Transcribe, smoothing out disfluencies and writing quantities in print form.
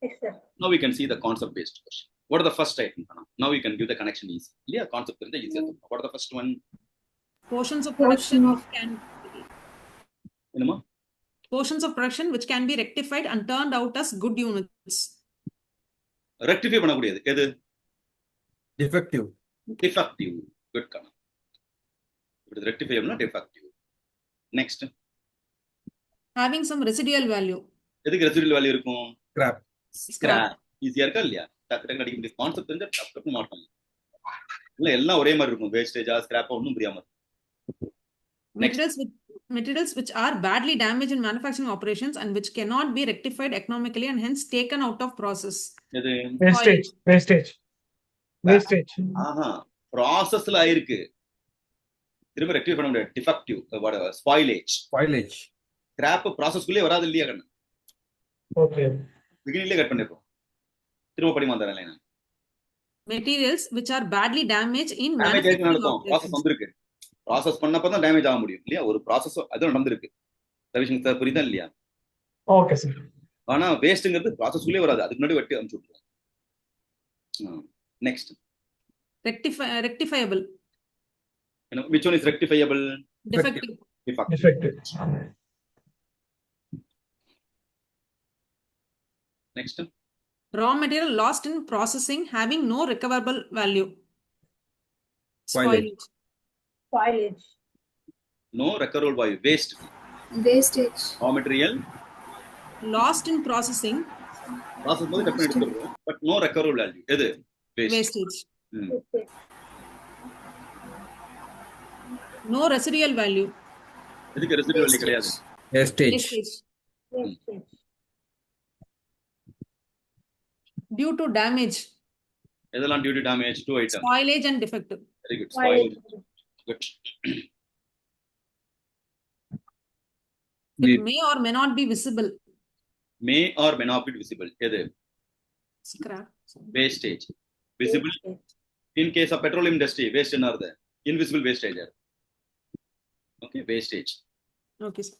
Yes, sir. Now we can see the concept based question. What are the first item? Now you can give the connection easy. Yeah, concept is the easiest. What are the first one? Portions of production which can be rectified and turned out as good units. Rectify பண்ணக்கூடியது எது? Defective. Defective. Good comment. It is rectifiable, not defective. Next. Having some residual value. எதுக்கு residual value இருக்கும்? Scrap. ஈஸியா இருக்கா இல்லையா? டக்கு டக்கு அடிக்க முடியும். கான்செப்ட் தெரிஞ்சா டக்கு டக்கு மாட்டோம். இல்ல எல்லாம் ஒரே மாதிரி இருக்கும். வேஸ்டேஜா ஸ்கிராப்பா ஒண்ணும் புரியாம இருக்கும். Materials which are badly damaged in manufacturing operations and which cannot be rectified economically and hence taken out of process. எது? Wastage. ஆஹா, ப்ராசஸ்ல ஆயிருக்கு. திரும்ப ரெக்டிஃபை பண்ண முடியாது. Defective, spoilage. ஸ்கிராப் ப்ராசஸ்க்குள்ளே வராது இல்லையா கண்ணு? Okay. பிகினிங்லயே கட் பண்ணிருக்கோம். திரும்ப படிமா அந்த line. Materials which are badly damaged in manufacturing manufacturing process வந்திருக்கு. ப்ராசஸ் பண்ணப்ப தான் டேமேஜ் ஆக முடியும் இல்லையா? ஒரு ப்ராசஸ் அது நடந்திருக்கு. ரவிஷன் சார் புரியுதா இல்லையா? Okay, sir. ஆனா வேஸ்ட்ங்கிறது ப்ராசஸ்க்குள்ளே வராது. அதுக்கு முன்னாடி வெட்டி அனுப்பிச்சு விட்டுருவோம். Next. rectifiable. Which one is rectifiable? Defective. Next. Raw material lost in processing having no recoverable value. Spoilage. No recoverable value. Wastage. Raw material Lost in processing. Process போது கட் பண்ணி எடுத்துறோம். But no recoverable value. எது? Wastage. No residual value. எதுக்கு residual value கிடையாது? Wastage. Due to damage. எதெல்லாம் due to damage? Two items. Spoilage and defective. Very good. Spoilage. Good. It may or may not be visible. May or may not be visible. எது? Scrap. Wastage. Visible. In case of petroleum industry, waste என்னது? Invisible wastage. Okay, wastage. Okay, sir.